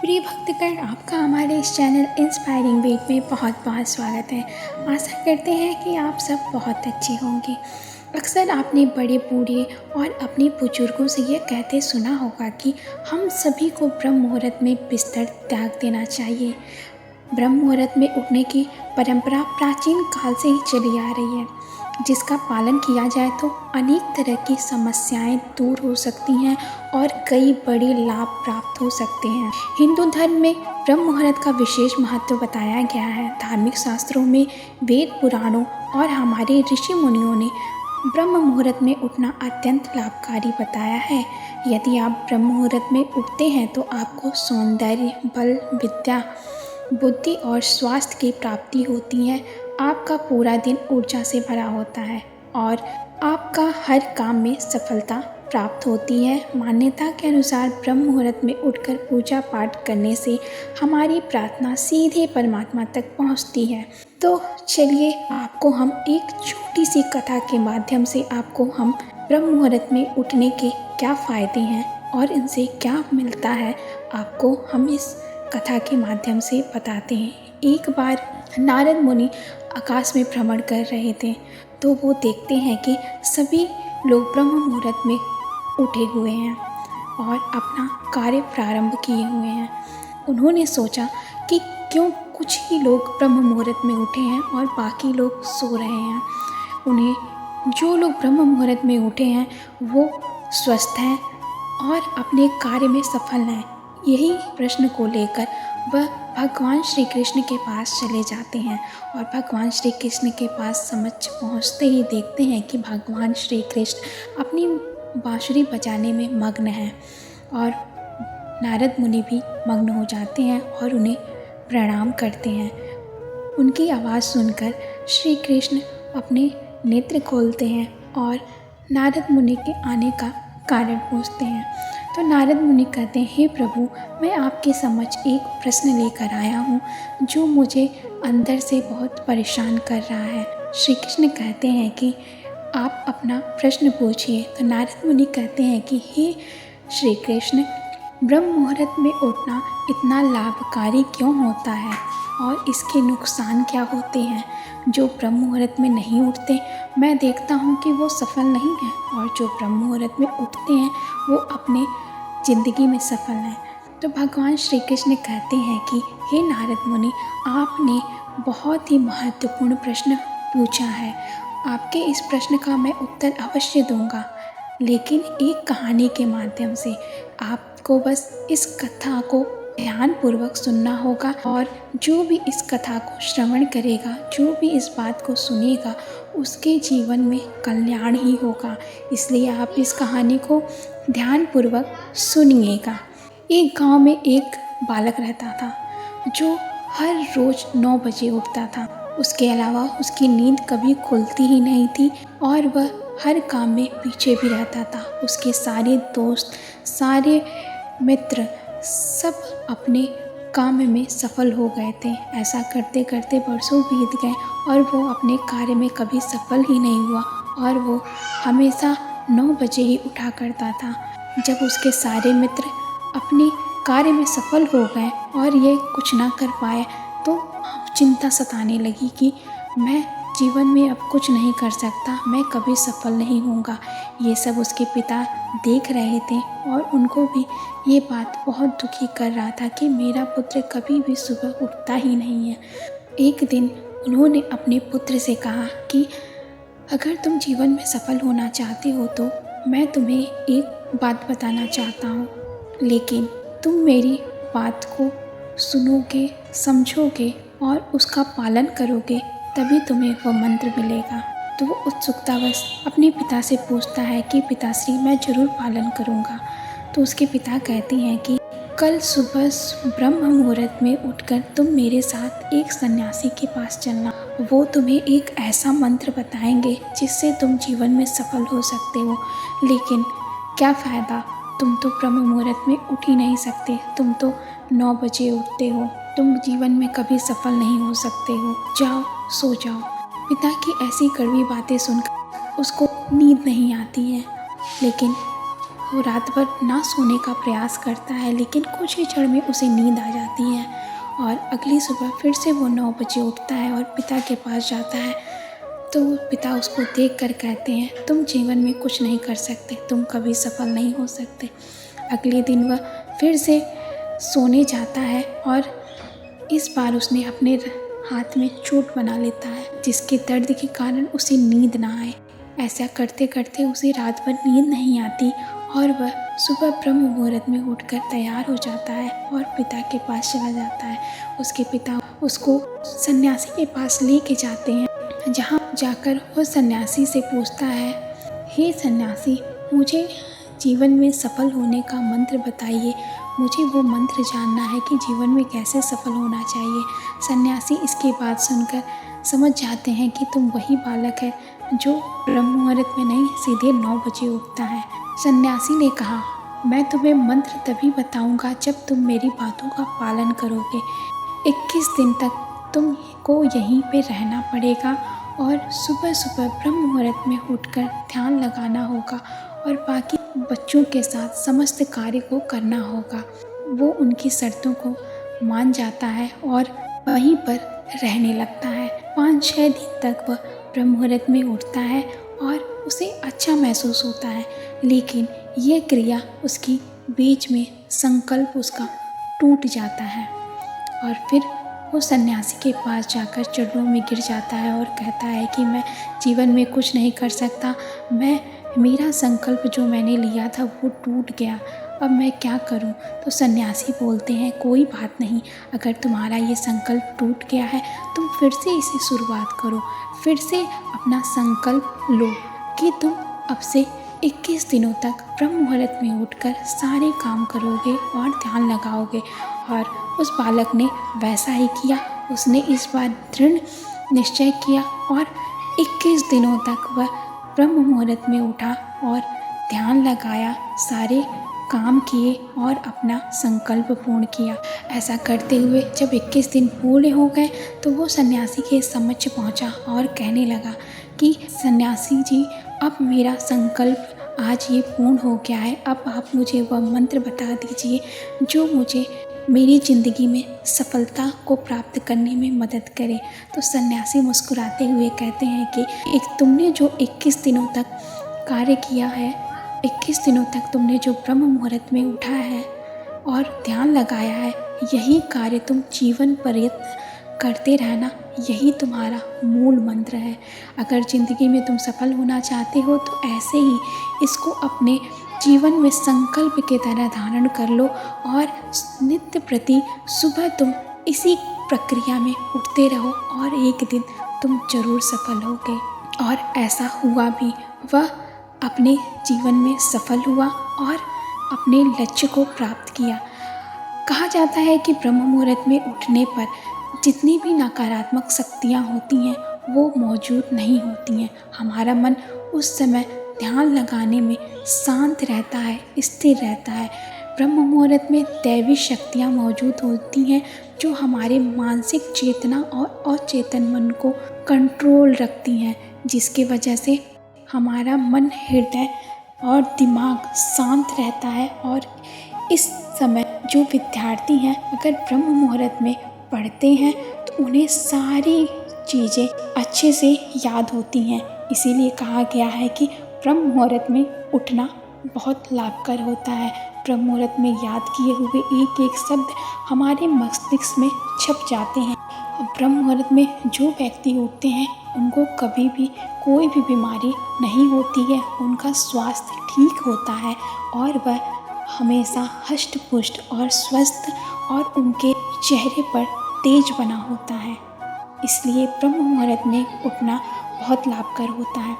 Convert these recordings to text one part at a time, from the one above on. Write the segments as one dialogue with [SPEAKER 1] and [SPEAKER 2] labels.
[SPEAKER 1] प्रिय भक्तगण, आपका हमारे इस चैनल इंस्पायरिंग वेद में बहुत बहुत स्वागत है। आशा करते हैं कि आप सब बहुत अच्छे होंगे। अक्सर आपने बड़े बूढ़े और अपने बुजुर्गों से यह कहते सुना होगा कि हम सभी को ब्रह्म मुहूर्त में बिस्तर त्याग देना चाहिए। ब्रह्म मुहूर्त में उठने की परंपरा प्राचीन काल से ही चली आ रही है, जिसका पालन किया जाए तो अनेक तरह की समस्याएं दूर हो सकती हैं और कई बड़े लाभ प्राप्त हो सकते हैं। हिंदू धर्म में ब्रह्म मुहूर्त का विशेष महत्व बताया गया है। धार्मिक शास्त्रों में, वेद पुराणों और हमारे ऋषि मुनियों ने ब्रह्म मुहूर्त में उठना अत्यंत लाभकारी बताया है। यदि आप ब्रह्म मुहूर्त में उठते हैं तो आपको सौंदर्य, बल, विद्या, बुद्धि और स्वास्थ्य की प्राप्ति होती है। आपका पूरा दिन ऊर्जा से भरा होता है और आपका हर काम में सफलता प्राप्त होती है। मान्यता के अनुसार ब्रह्म मुहूर्त में उठकर पूजा पाठ करने से हमारी प्रार्थना सीधे परमात्मा तक पहुंचती है। तो चलिए आपको हम एक छोटी सी कथा के माध्यम से हम ब्रह्म मुहूर्त में उठने के क्या फ़ायदे हैं और इनसे क्या मिलता है, आपको हम इस कथा के माध्यम से बताते हैं। एक बार नारद मुनि आकाश में भ्रमण कर रहे थे, तो वो देखते हैं कि सभी लोग ब्रह्म मुहूर्त में उठे हुए हैं और अपना कार्य प्रारंभ किए हुए हैं। उन्होंने सोचा कि क्यों कुछ ही लोग ब्रह्म मुहूर्त में उठे हैं और बाकी लोग सो रहे हैं। उन्हें जो लोग ब्रह्म मुहूर्त में उठे हैं वो स्वस्थ हैं और अपने कार्य में सफल हैं। यही प्रश्न को लेकर वह भगवान श्री कृष्ण के पास चले जाते हैं और भगवान श्री कृष्ण के पास समक्ष पहुंचते ही देखते हैं कि भगवान श्री कृष्ण अपनी बांसुरी बजाने में मग्न हैं और नारद मुनि भी मग्न हो जाते हैं और उन्हें प्रणाम करते हैं। उनकी आवाज़ सुनकर श्री कृष्ण अपने नेत्र खोलते हैं और नारद मुनि के आने का कारण पूछते हैं। तो नारद मुनि कहते हैं, हे प्रभु, मैं आपके समक्ष एक प्रश्न लेकर आया हूँ जो मुझे अंदर से बहुत परेशान कर रहा है। श्री कृष्ण कहते हैं कि आप अपना प्रश्न पूछिए। तो नारद मुनि कहते हैं कि हे श्री कृष्ण, ब्रह्म मुहूर्त में उठना इतना लाभकारी क्यों होता है और इसके नुकसान क्या होते हैं। जो ब्रह्म मुहूर्त में नहीं उठते, मैं देखता हूँ कि वो सफल नहीं हैं, और जो ब्रह्म मुहूर्त में उठते हैं वो अपने ज़िंदगी में सफल हैं। तो भगवान श्री कृष्ण कहते हैं कि हे नारद मुनि, आपने बहुत ही महत्वपूर्ण प्रश्न पूछा है। आपके इस प्रश्न का मैं उत्तर अवश्य दूंगा, लेकिन एक कहानी के माध्यम से। आपको बस इस कथा को ध्यानपूर्वक सुनना होगा और जो भी इस कथा को श्रवण करेगा, जो भी इस बात को सुनेगा, उसके जीवन में कल्याण ही होगा। इसलिए आप इस कहानी को ध्यानपूर्वक सुनिएगा। एक गांव में एक बालक रहता था जो हर रोज़ 9 बजे उठता था। उसके अलावा उसकी नींद कभी खुलती ही नहीं थी और वह हर काम में पीछे भी रहता था। उसके सारे दोस्त, सारे मित्र सब अपने काम में सफल हो गए थे। ऐसा करते करते वर्षों बीत गए और वो अपने कार्य में कभी सफल ही नहीं हुआ और वो हमेशा 9 बजे ही उठा करता था। जब उसके सारे मित्र अपने कार्य में सफल हो गए और ये कुछ ना कर पाए, तो चिंता सताने लगी कि मैं जीवन में अब कुछ नहीं कर सकता, मैं कभी सफल नहीं होऊंगा। ये सब उसके पिता देख रहे थे और उनको भी ये बात बहुत दुखी कर रहा था कि मेरा पुत्र कभी भी सुबह उठता ही नहीं है। एक दिन उन्होंने अपने पुत्र से कहा कि अगर तुम जीवन में सफल होना चाहते हो तो मैं तुम्हें एक बात बताना चाहता हूँ, लेकिन तुम मेरी बात को सुनोगे, समझोगे और उसका पालन करोगे, तभी तुम्हें वह मंत्र मिलेगा। तो वो उत्सुकतावश अपने पिता से पूछता है कि पिताश्री, मैं ज़रूर पालन करूँगा। तो उसके पिता कहते हैं कि कल सुबह ब्रह्म मुहूर्त में उठकर तुम मेरे साथ एक सन्यासी के पास चलना। वो तुम्हें एक ऐसा मंत्र बताएंगे जिससे तुम जीवन में सफल हो सकते हो। लेकिन क्या फ़ायदा, तुम तो ब्रह्म मुहूर्त में उठ ही नहीं सकते, तुम तो 9 बजे उठते हो, तुम जीवन में कभी सफल नहीं हो सकते हो, जाओ सो जाओ। पिता की ऐसी कड़वी बातें सुनकर उसको नींद नहीं आती है, लेकिन वो रात भर ना सोने का प्रयास करता है, लेकिन कुछ ही क्षण में उसे नींद आ जाती है और अगली सुबह फिर से वो 9 बजे उठता है और पिता के पास जाता है। तो पिता उसको देखकर कहते हैं, तुम जीवन में कुछ नहीं कर सकते, तुम कभी सफल नहीं हो सकते। अगले दिन वह फिर से सोने जाता है और इस बार उसने अपने हाथ में चोट बना लेता है, जिसके दर्द के कारण उसे नींद ना आए। ऐसा करते करते उसे रात भर नींद नहीं आती और वह सुबह ब्रह्म मुहूर्त में उठकर तैयार हो जाता है और पिता के पास चला जाता है। उसके पिता उसको सन्यासी के पास लेके जाते हैं, जहाँ जाकर वह सन्यासी से पूछता है, हे सन्यासी, मुझे जीवन में सफल होने का मंत्र बताइए। मुझे वो मंत्र जानना है कि जीवन में कैसे सफल होना चाहिए। सन्यासी इसकी बात सुनकर समझ जाते हैं कि तुम वही बालक है जो ब्रह्म मुहूर्त में नहीं, सीधे 9 बजे उठता है। सन्यासी ने कहा, मैं तुम्हें मंत्र तभी बताऊंगा जब तुम मेरी बातों का पालन करोगे। 21 दिन तक तुमको यहीं पे रहना पड़ेगा और सुबह सुबह ब्रह्म मुहूर्त में उठकर ध्यान लगाना होगा और बाकी बच्चों के साथ समस्त कार्य को करना होगा। वो उनकी शर्तों को मान जाता है और वहीं पर रहने लगता है। 5-6 दिन तक वह ब्रह्म मुहूर्त में उठता है और उसे अच्छा महसूस होता है, लेकिन ये क्रिया उसकी बीच में संकल्प उसका टूट जाता है और फिर वो सन्यासी के पास जाकर चरणों में गिर जाता है और कहता है कि मैं जीवन में कुछ नहीं कर सकता, मेरा संकल्प जो मैंने लिया था वो टूट गया, अब मैं क्या करूं? तो सन्यासी बोलते हैं, कोई बात नहीं, अगर तुम्हारा ये संकल्प टूट गया है तुम फिर से इसे शुरुआत करो, फिर से अपना संकल्प लो कि तुम अब से 21 दिनों तक ब्रह्म मुहूर्त में उठकर सारे काम करोगे और ध्यान लगाओगे। और उस बालक ने वैसा ही किया। उसने इस बार दृढ़ निश्चय किया और 21 दिनों तक वह ब्रह्म मुहूर्त में उठा और ध्यान लगाया, सारे काम किए और अपना संकल्प पूर्ण किया। ऐसा करते हुए जब 21 दिन पूरे हो गए तो वो सन्यासी के समक्ष पहुंचा और कहने लगा कि सन्यासी जी, अब मेरा संकल्प आज ये पूर्ण हो गया है, अब आप मुझे वह मंत्र बता दीजिए जो मुझे मेरी ज़िंदगी में सफलता को प्राप्त करने में मदद करे। तो सन्यासी मुस्कुराते हुए कहते हैं कि तुमने जो 21 दिनों तक कार्य किया है, 21 दिनों तक तुमने जो ब्रह्म मुहूर्त में उठा है और ध्यान लगाया है, यही कार्य तुम जीवन पर्यंत करते रहना, यही तुम्हारा मूल मंत्र है। अगर ज़िंदगी में तुम सफल होना चाहते हो तो ऐसे ही इसको अपने जीवन में संकल्प के तरह धारण कर लो और नित्य प्रति सुबह तुम इसी प्रक्रिया में उठते रहो और एक दिन तुम जरूर सफल होगे। और ऐसा हुआ भी, वह अपने जीवन में सफल हुआ और अपने लक्ष्य को प्राप्त किया। कहा जाता है कि ब्रह्म मुहूर्त में उठने पर जितनी भी नकारात्मक शक्तियाँ होती हैं वो मौजूद नहीं होती हैं। हमारा मन उस समय ध्यान लगाने में शांत रहता है, स्थिर रहता है। ब्रह्म मुहूर्त में दैवी शक्तियाँ मौजूद होती हैं जो हमारे मानसिक चेतना और अचेतन मन को कंट्रोल रखती हैं, जिसकी वजह से हमारा मन, हृदय और दिमाग शांत रहता है। और इस समय जो विद्यार्थी हैं अगर ब्रह्म मुहूर्त में पढ़ते हैं तो उन्हें सारी चीज़ें अच्छे से याद होती हैं। इसीलिए कहा गया है कि ब्रह्म मुहूर्त में उठना बहुत लाभकर होता है। ब्रह्म मुहूर्त में याद किए हुए एक एक शब्द हमारे मस्तिष्क में छप जाते हैं। ब्रह्म मुहूर्त में जो व्यक्ति उठते हैं उनको कभी भी कोई भी बीमारी नहीं होती है, उनका स्वास्थ्य ठीक होता है और वह हमेशा हष्ट पुष्ट और स्वस्थ और उनके चेहरे पर तेज बना होता है। इसलिए ब्रह्म मुहूर्त में उठना बहुत लाभकर होता है।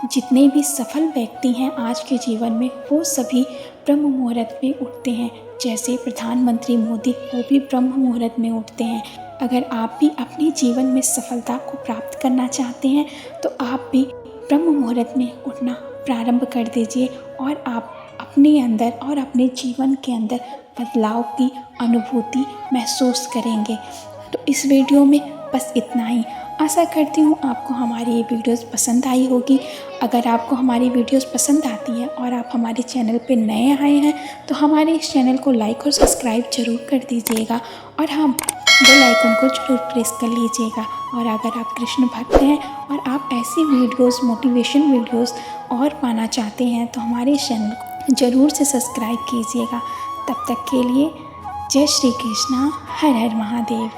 [SPEAKER 1] जितने भी सफल व्यक्ति हैं आज के जीवन में वो सभी ब्रह्म मुहूर्त में उठते हैं। जैसे प्रधानमंत्री मोदी, वो भी ब्रह्म मुहूर्त में उठते हैं। अगर आप भी अपने जीवन में सफलता को प्राप्त करना चाहते हैं तो आप भी ब्रह्म मुहूर्त में उठना प्रारंभ कर दीजिए और आप अपने अंदर और अपने जीवन के अंदर बदलाव की अनुभूति महसूस करेंगे। तो इस वीडियो में बस इतना ही। आशा करती हूँ आपको हमारी ये वीडियोस पसंद आई होगी। अगर आपको हमारी वीडियोस पसंद आती हैं और आप हमारे चैनल पे नए आए हैं तो हमारे इस चैनल को लाइक और सब्सक्राइब ज़रूर कर दीजिएगा और हाँ, बेल आइकन को ज़रूर प्रेस कर लीजिएगा। और अगर आप कृष्ण भक्त हैं और आप ऐसी वीडियोस, मोटिवेशन वीडियोस और पाना चाहते हैं तो हमारे इस चैनल को ज़रूर से सब्सक्राइब कीजिएगा। तब तक के लिए जय श्री कृष्णा, हर हर महादेव।